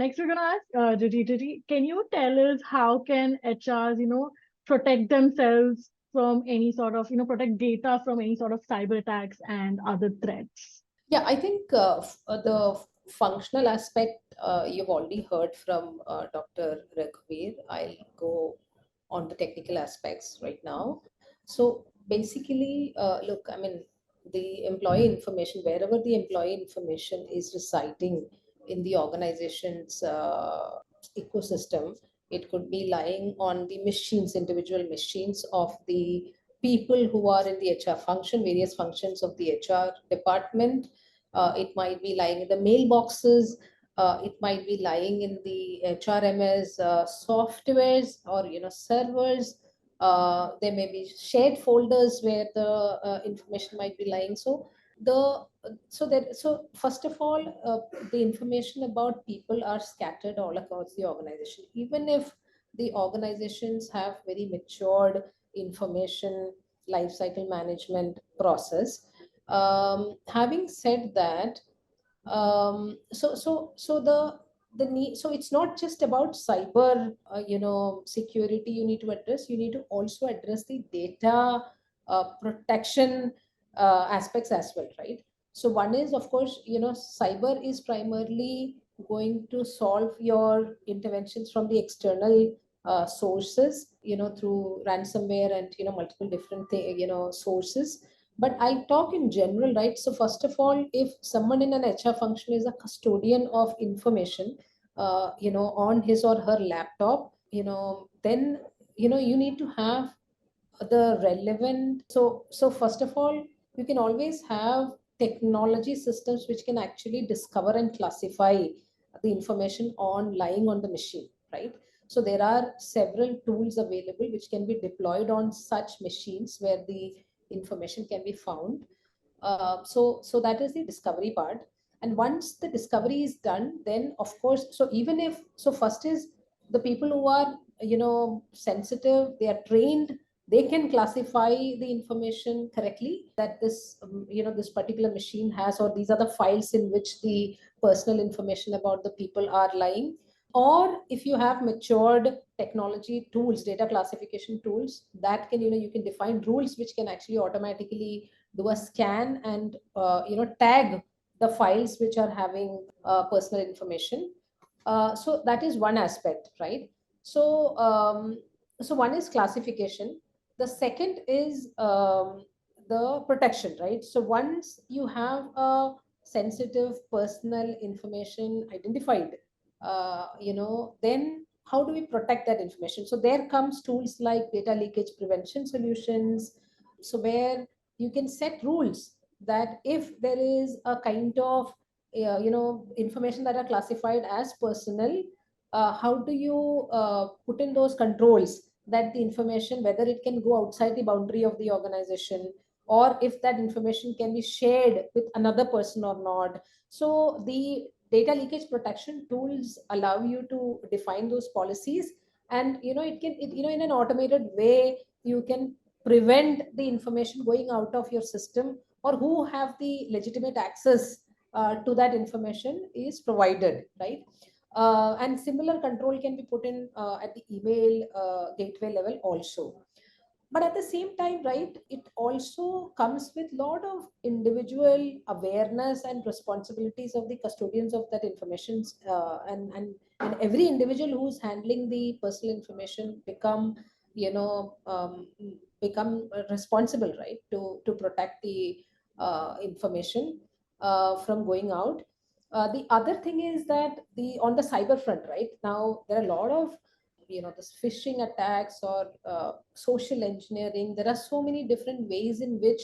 next we're gonna ask Jijy, can you tell us how can HRs, protect themselves from any sort of, protect data from any sort of cyber attacks and other threats? Yeah, I think the functional aspect you've already heard from Dr. Raghuveer. I'll go on the technical aspects right now. So basically, look, I mean, the employee information, wherever the employee information is residing in the organization's ecosystem, it could be lying on the machines, individual machines of the people who are in the HR function, various functions of the HR department. It might be lying in the mailboxes. It might be lying in the HRMS softwares or servers. There may be shared folders where the information might be lying. The so first of all, the information about people are scattered all across the organization. Even if the organizations have very matured information lifecycle management process, having said that, the need, so it's not just about cyber security you need to address. You need to also address the data protection aspects as well, right? So one is, of course, cyber is primarily going to solve your interventions from the external sources, through ransomware and multiple different sources. But I talk in general, right? So first of all, if someone in an HR function is a custodian of information, on his or her laptop, then you need to have the relevant. So first of all, you can always have technology systems which can actually discover and classify the information on lying on the machine, right? So there are several tools available which can be deployed on such machines where the information can be found. So that is the discovery part. And once the discovery is done, then of course, so even if, so first is the people who are sensitive, they are trained, they can classify the information correctly, that this this particular machine has, or these are the files in which the personal information about the people are lying. Or if you have matured technology tools, data classification tools, that can, you can define rules which can actually automatically do a scan and tag the files which are having personal information. So that is one aspect, right? So um, so one is classification. The second is the protection, right? So once you have a sensitive personal information identified, then how do we protect that information? So there comes tools like data leakage prevention solutions. So where you can set rules that if there is a kind of information that are classified as personal, how do you put in those controls that the information, whether it can go outside the boundary of the organization, or if that information can be shared with another person or not. So the data leakage protection tools allow you to define those policies, and it can, in an automated way, you can prevent the information going out of your system, or who have the legitimate access to that information is provided, right? And similar control can be put in at the email gateway level also. But at the same time, right, it also comes with a lot of individual awareness and responsibilities of the custodians of that information, and every individual who's handling the personal information become you know become responsible, right, to protect the information from going out. The other thing is that the on the cyber front, right, now there are a lot of this phishing attacks or social engineering. There are so many different ways in which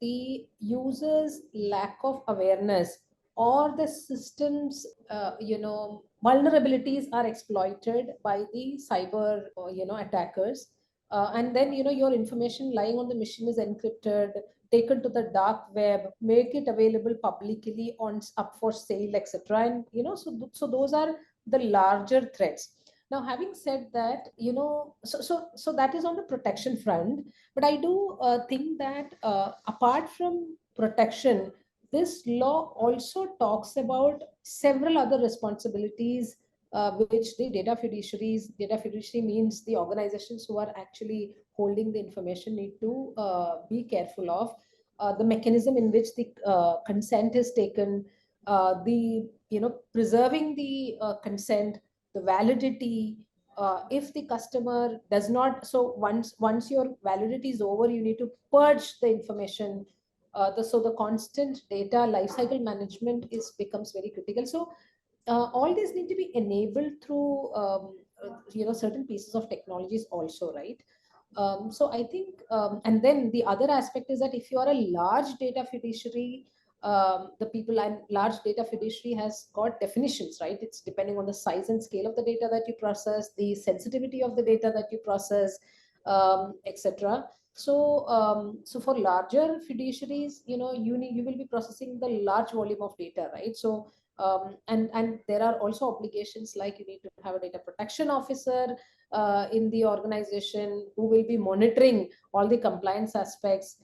the users lack of awareness or the systems vulnerabilities are exploited by the cyber attackers. And then your information lying on the machine is encrypted, taken to the dark web, make it available publicly on up for sale, etc. And so those are the larger threats. Now, having said that, so that is on the protection front. But I do think that apart from protection, this law also talks about several other responsibilities which the data fiduciary means the organizations who are actually holding the information need to be careful of the mechanism in which the consent is taken, the preserving the consent, the validity. If the customer does not, so once your validity is over, you need to purge the information. So the constant data lifecycle management becomes very critical. So all these need to be enabled through certain pieces of technologies also, right? So I think, and then the other aspect is that if you are a large data fiduciary, the people and large data fiduciary has got definitions, right? It's depending on the size and scale of the data that you process, the sensitivity of the data that you process, etc. So for larger fiduciaries, you will be processing the large volume of data, right? So and there are also obligations like you need to have a data protection officer in the organization who will be monitoring all the compliance aspects.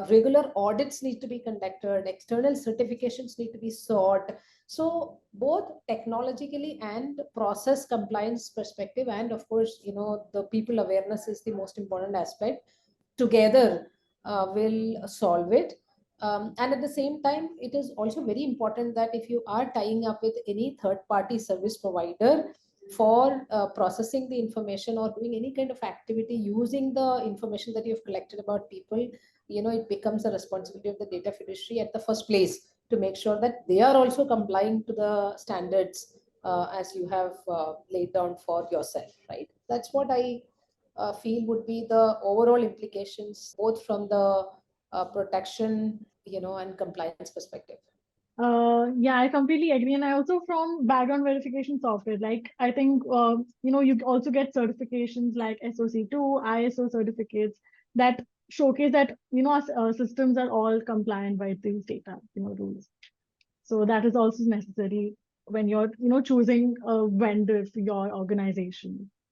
Regular audits need to be conducted, external certifications need to be sought. So both technologically and process compliance perspective, and of course, the people awareness is the most important aspect. Together will solve it. And at the same time, it is also very important that if you are tying up with any third-party service provider for processing the information or doing any kind of activity using the information that you've collected about people, it becomes a responsibility of the data fiduciary at the first place to make sure that they are also complying to the standards as you have laid down for yourself, right? That's what I feel would be the overall implications, both from the protection, and compliance perspective. Yeah, I completely agree. And I also from background verification software, like I think, you also get certifications like SOC2, ISO certificates that showcase that, our systems are all compliant by these data, rules. So that is also necessary when you're, choosing a vendor for your organization.